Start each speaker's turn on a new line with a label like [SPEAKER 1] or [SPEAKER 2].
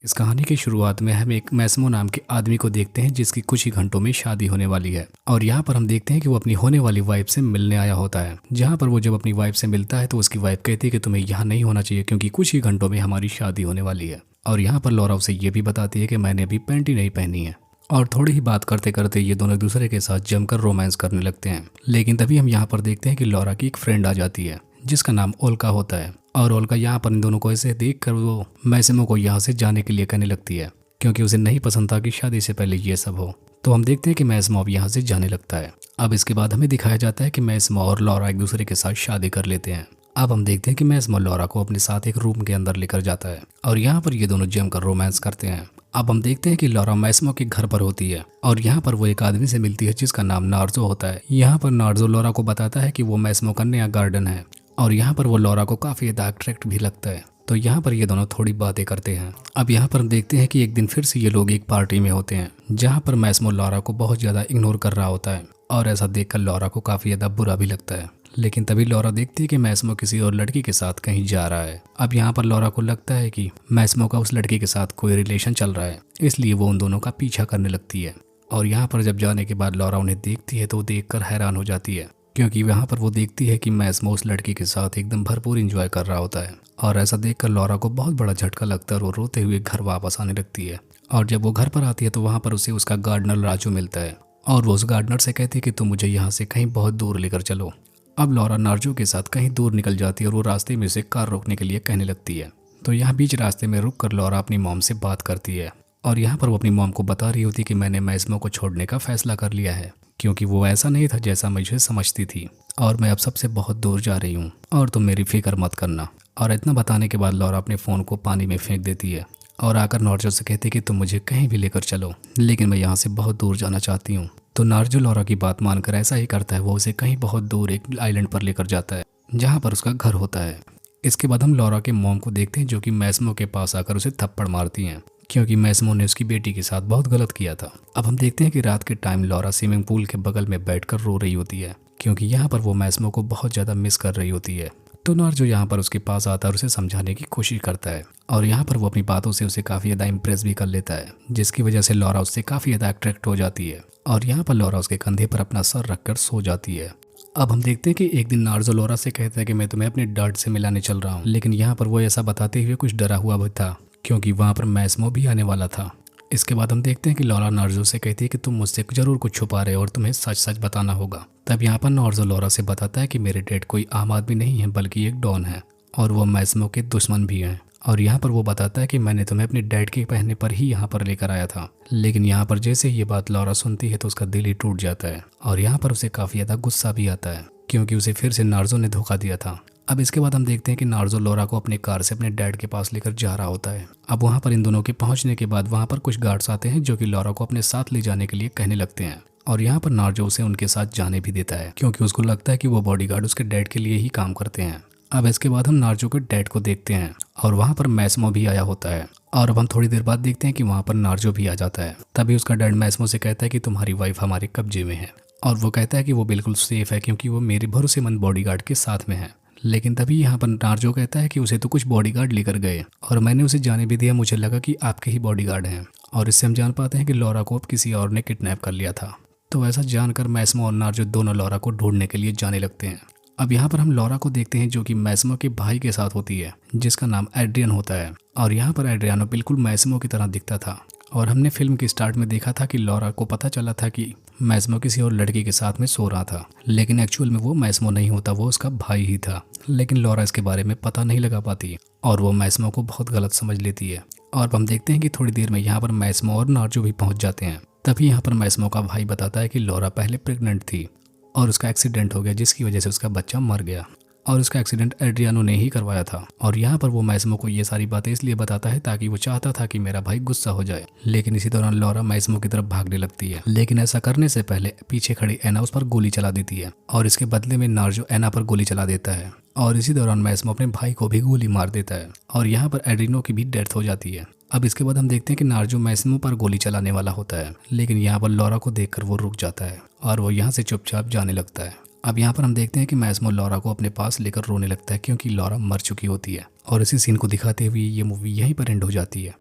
[SPEAKER 1] इस कहानी की शुरुआत में हम एक मैस्मो नाम के आदमी को देखते हैं जिसकी कुछ ही घंटों में शादी होने वाली है। और यहाँ पर हम देखते हैं कि वो अपनी होने वाली वाइफ से मिलने आया होता है। जहाँ पर वो जब अपनी वाइफ से मिलता है तो उसकी वाइफ कहती है कि तुम्हें यहाँ नहीं होना चाहिए क्योंकि कुछ ही घंटों में हमारी शादी होने वाली है। और यहाँ पर लॉरा उसे ये भी बताती है कि मैंने अभी पैंट ही नहीं पहनी है। और थोड़ी ही बात करते करते ये दोनों एक दूसरे के साथ जमकर रोमांस करने लगते हैं। लेकिन तभी हम यहाँ पर देखते हैं कि लॉरा की एक फ्रेंड आ जाती है जिसका नाम ओल्का होता है। और ओल्का यहाँ पर इन दोनों को ऐसे देख कर वो मैस्मो को यहाँ से जाने के लिए कहने लगती है क्योंकि उसे नहीं पसंद था कि शादी से पहले ये सब हो। तो हम देखते हैं कि मैस्मो अब यहाँ से जाने लगता है। अब इसके बाद हमें दिखाया जाता है कि मैस्मो और लॉरा एक दूसरे के साथ शादी कर लेते हैं। अब हम देखते हैं कि मैस्मो लॉरा को अपने साथ एक रूम के अंदर लेकर जाता है और यहाँ पर ये दोनों जमकर रोमांस करते हैं। अब हम देखते हैं कि लॉरा मैस्मो के घर पर होती है और यहाँ पर वो एक आदमी से मिलती है जिसका नाम नार्जो होता है। यहाँ पर नार्जो लॉरा को बताता है कि वो मैस्मो का नया गार्डन है और यहाँ पर वो लॉरा को काफी ज्यादा अट्रैक्ट भी लगता है। तो यहाँ पर ये दोनों थोड़ी बातें करते हैं। अब यहाँ पर हम देखते हैं कि एक दिन फिर से ये लोग एक पार्टी में होते हैं जहाँ पर मैस्मो लॉरा को बहुत ज्यादा इग्नोर कर रहा होता है और ऐसा देखकर लॉरा को काफी ज्यादा बुरा भी लगता है। लेकिन तभी लॉरा देखती है कि मैस्मो किसी और लड़की के साथ कहीं जा रहा है। अब यहाँ पर लॉरा को लगता है कि मैस्मो का उस लड़की के साथ कोई रिलेशन चल रहा है, इसलिए वो उन दोनों का पीछा करने लगती है। और यहाँ पर जब जाने के बाद लॉरा उन्हें देखती है तो वो देखकर हैरान हो जाती है क्योंकि वहाँ पर वो देखती है कि मैस्मो उस लड़की के साथ एकदम भरपूर एंजॉय कर रहा होता है। और ऐसा देखकर लॉरा को बहुत बड़ा झटका लगता है और वो रोते हुए घर वापस आने लगती है। और जब वो घर पर आती है तो वहाँ पर उसे उसका गार्डनर राजू मिलता है और वो उस गार्डनर से कहती है कि तुम मुझे यहाँ से कहीं बहुत दूर लेकर चलो। अब लॉरा नार्जो के साथ कहीं दूर निकल जाती है और वो रास्ते में उसे कार रोकने के लिए कहने लगती है। तो यहाँ बीच रास्ते में रुक कर लॉरा अपनी मॉम से बात करती है और यहाँ पर वो अपनी मॉम को बता रही होती कि मैंने मैस्मो को छोड़ने का फैसला कर लिया है क्योंकि वो ऐसा नहीं था जैसा मुझे समझती थी और मैं अब सबसे बहुत दूर जा रही हूँ और तुम मेरी फिक्र मत करना। और इतना बताने के बाद लॉरा अपने फ़ोन को पानी में फेंक देती है और आकर नार्जो से कहती है कि तुम मुझे कहीं भी लेकर चलो लेकिन मैं यहाँ से बहुत दूर जाना चाहती हूँ। तो नार्जो लॉरा की बात मानकर ऐसा ही करता है, वो उसे कहीं बहुत दूर एक आइलैंड पर लेकर जाता है जहाँ पर उसका घर होता है। इसके बाद हम लॉरा के मॉम को देखते हैं जो कि मैस्मो के पास आकर उसे थप्पड़ मारती हैं क्योंकि मैस्मो ने उसकी बेटी के साथ बहुत गलत किया था। अब हम देखते हैं कि रात के टाइम लॉरा स्विमिंग पूल के बगल में बैठकर रो रही होती है क्योंकि यहाँ पर वो मैस्मो को बहुत ज़्यादा मिस कर रही होती है। तो नार्जो यहाँ पर उसके पास आता है और उसे समझाने की कोशिश करता है और यहाँ पर वो अपनी बातों से उसे काफ़ी ज़्यादा इम्प्रेस भी कर लेता है जिसकी वजह से लॉरा उससे काफ़ी ज़्यादा अट्रैक्ट हो जाती है। और यहाँ पर लॉरा उसके कंधे पर अपना सर रखकर सो जाती है। अब हम देखते हैं कि एक दिन नार्जो लॉरा से कहता है कि मैं तुम्हें अपने डैड से मिलाने चल रहा हूँ, लेकिन यहाँ पर वो ऐसा बताते हुए कुछ डरा हुआ भी था क्योंकि वहाँ पर मैस्मो भी आने वाला था। इसके बाद हम देखते हैं कि लॉरा नार्जो से कहती है कि तुम मुझसे जरूर कुछ छुपा रहे हो और तुम्हें सच सच बताना होगा। तब यहाँ पर नार्जो लॉरा से बताता है कि मेरे डैड कोई आम आदमी नहीं है बल्कि एक डॉन है और वो मैस्मो के दुश्मन भी हैं। और यहाँ पर वो बताता है कि मैंने तुम्हें अपने डैड के कहने पर ही यहाँ पर लेकर आया था। लेकिन यहाँ पर जैसे ये बात लॉरा सुनती है तो उसका दिल ही टूट जाता है और यहाँ पर उसे काफ़ी ज़्यादा गुस्सा भी आता है क्योंकि उसे फिर से नार्जो ने धोखा दिया था। अब इसके बाद हम देखते हैं कि नार्जो लॉरा को अपने कार से अपने डैड के पास लेकर जा रहा होता है। अब वहाँ पर इन दोनों के पहुँचने के बाद वहाँ पर कुछ गार्ड्स आते हैं जो कि लॉरा को अपने साथ ले जाने के लिए कहने लगते हैं और यहाँ पर नार्जो उसे उनके साथ जाने भी देता है क्योंकि उसको लगता है कि वो बॉडीगार्ड उसके डैड के लिए ही काम करते हैं। अब इसके बाद हम नार्जो के डैड को देखते हैं और वहाँ पर मैस्मो भी आया होता है। और अब हम थोड़ी देर बाद देखते हैं कि वहाँ पर नार्जो भी आ जाता है। तभी उसका डैड मैस्मो से कहता है कि तुम्हारी वाइफ हमारे कब्जे में है और वो कहता है कि वो बिल्कुल सेफ है क्योंकि वो मेरे भरोसेमंद बॉडीगार्ड के साथ में है। लेकिन तभी यहाँ पर नार्जो कहता है कि उसे तो कुछ बॉडीगार्ड लेकर गए और मैंने उसे जाने भी दिया, मुझे लगा कि आपके ही बॉडीगार्ड हैं। और इससे हम जान पाते हैं कि लॉरा को अब किसी और ने किडनैप कर लिया था। तो ऐसा जानकर मैस्मो और नार्जो दोनों लॉरा को ढूंढने के लिए जाने लगते हैं। अब यहाँ पर हम लॉरा को देखते हैं जो कि मैस्मो के भाई के साथ होती है जिसका नाम एड्रियन होता है। और यहाँ पर एड्रियानो बिल्कुल मैस्मो की तरह दिखता था और हमने फिल्म के स्टार्ट में देखा था कि लॉरा को पता चला था कि मैस्मो किसी और लड़की के साथ में सो रहा था, लेकिन एक्चुअल में वो मैस्मो नहीं होता, वो उसका भाई ही था। लेकिन लॉरा इसके बारे में पता नहीं लगा पाती और वो मैस्मो को बहुत गलत समझ लेती है। और हम देखते हैं कि थोड़ी देर में यहाँ पर मैस्मो और नार्जो भी पहुँच जाते हैं। तभी यहाँ पर मैस्मो का भाई बताता है कि लॉरा पहले प्रेग्नेंट थी और उसका एक्सीडेंट हो गया जिसकी वजह से उसका बच्चा मर गया और उसका एक्सीडेंट एड्रियानो ने ही करवाया था। और यहाँ पर वो मैस्मो को ये सारी बातें इसलिए बताता है ताकि वो चाहता था कि मेरा भाई गुस्सा हो जाए। लेकिन इसी दौरान लॉरा मैस्मो की तरफ भागने लगती है, लेकिन ऐसा करने से पहले पीछे खड़ी एना उस पर गोली चला देती है और इसके बदले में नार्जो एना पर गोली चला देता है। और इसी दौरान मैस्मो अपने भाई को भी गोली मार देता है और यहाँ पर एड्रिनो की भी डेथ हो जाती है। अब इसके बाद हम देखते हैं कि नार्जो मैस्मो पर गोली चलाने वाला होता है, लेकिन यहाँ पर लॉरा को देखकर वो रुक जाता है और वो यहाँ से चुपचाप जाने लगता है। अब यहाँ पर हम देखते हैं कि मैस्मो लॉरा को अपने पास लेकर रोने लगता है क्योंकि लॉरा मर चुकी होती है। और इसी सीन को दिखाते हुए ये मूवी यहीं पर एंड हो जाती है।